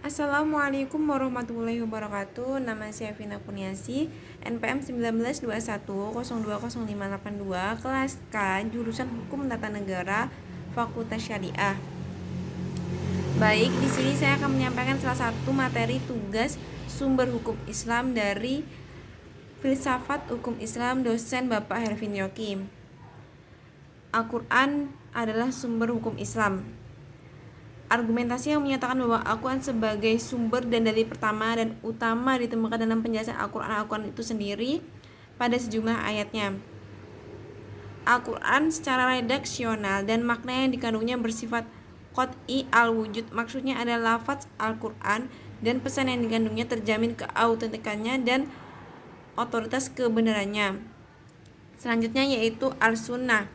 Assalamualaikum warahmatullahi wabarakatuh. Nama saya Vina Kurniasi, NPM 1921020582, kelas K, jurusan Hukum Tata Negara, Fakultas Syariah. Baik, di sini saya akan menyampaikan salah satu materi tugas sumber hukum Islam dari Filsafat Hukum Islam dosen Bapak Hervin Yokim. Al-Quran adalah sumber hukum Islam. Argumentasi yang menyatakan bahwa Al-Quran sebagai sumber dan dalil pertama dan utama ditemukan dalam penjelasan Al-Quran itu sendiri pada sejumlah ayatnya. Al-Quran secara redaksional dan makna yang dikandungnya bersifat qat'i al-wujud, maksudnya adalah lafaz Al-Quran dan pesan yang dikandungnya terjamin keautentikannya dan otoritas kebenarannya. Selanjutnya yaitu al-sunnah.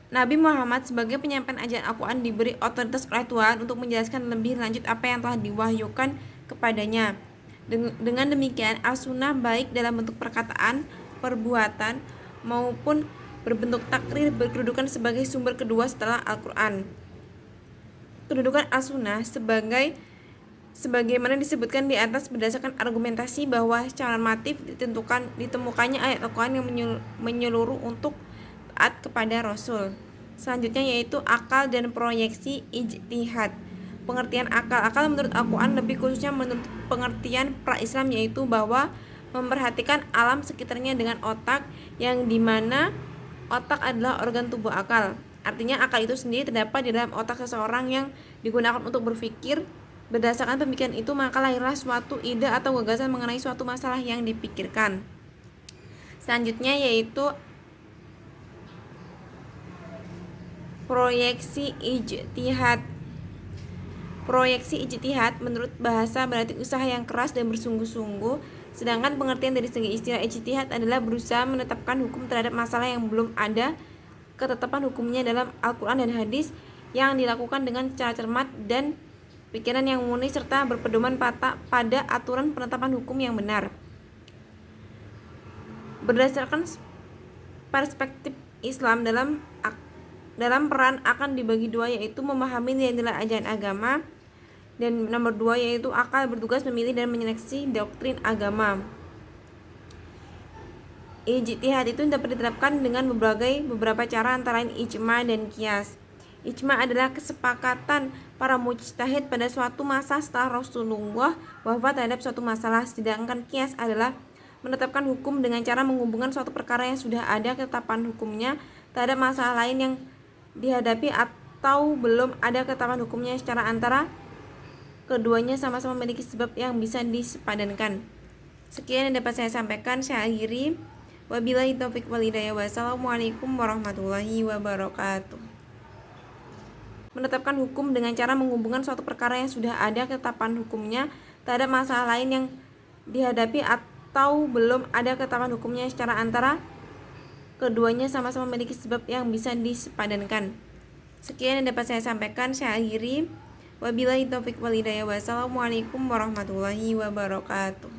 Nabi Muhammad sebagai penyampaian ajaran Al-Quran diberi otoritas oleh Tuhan untuk menjelaskan lebih lanjut apa yang telah diwahyukan kepadanya. Dengan demikian, as-sunnah baik dalam bentuk perkataan, perbuatan, maupun berbentuk takrir berkedudukan sebagai sumber kedua setelah Al-Quran. Kedudukan as-sunnah sebagaimana disebutkan di atas berdasarkan argumentasi bahwa secara normatif ditemukannya ayat Al-Quran yang menyeluruh untuk taat kepada Rasul. Selanjutnya yaitu akal dan proyeksi ijtihad. Pengertian akal menurut Al-Quran, lebih khususnya menurut pengertian pra-Islam, yaitu bahwa memperhatikan alam sekitarnya dengan otak, yang dimana otak adalah organ tubuh akal. Artinya akal itu sendiri terdapat di dalam otak seseorang yang digunakan untuk berpikir. Berdasarkan pemikiran itu maka lahirlah suatu ide atau gagasan mengenai suatu masalah yang dipikirkan. Selanjutnya yaitu proyeksi ijtihad. Proyeksi ijtihad menurut bahasa berarti usaha yang keras dan bersungguh-sungguh, sedangkan pengertian dari segi istilah ijtihad adalah berusaha menetapkan hukum terhadap masalah yang belum ada ketetapan hukumnya dalam Al-Quran dan hadis, yang dilakukan dengan cara cermat dan pikiran yang murni serta berpedoman pada aturan penetapan hukum yang benar. Berdasarkan perspektif Islam, dalam peran akan dibagi dua, yaitu memahami nilai-nilai ajaran agama, dan nomor 2 yaitu akal bertugas memilih dan menyeleksi doktrin agama. Ijtihad itu dapat diterapkan dengan beberapa cara, antara lain ijma dan qiyas. Ijma adalah kesepakatan para mujtahid pada suatu masa setelah Rasulullah wafat terhadap suatu masalah, sedangkan qiyas adalah menetapkan hukum dengan cara menghubungkan suatu perkara yang sudah ada ketetapan hukumnya terhadap masalah lain yang dihadapi atau belum ada ketetapan hukumnya secara antara keduanya sama-sama memiliki sebab yang bisa disepadankan. Sekian yang dapat saya sampaikan, saya akhiri. Wabillahi taufiq wal hidayah. Wassalamualaikum warahmatullahi wabarakatuh. Menetapkan hukum dengan cara menghubungkan suatu perkara yang sudah ada ketetapan hukumnya terhadap masalah lain yang dihadapi atau belum ada ketetapan hukumnya secara antara keduanya sama-sama memiliki sebab yang bisa disepadankan. Sekian yang dapat saya sampaikan, saya akhiri. Wabillahi taufiq wal hidayah. Wassalamualaikum warahmatullahi wabarakatuh.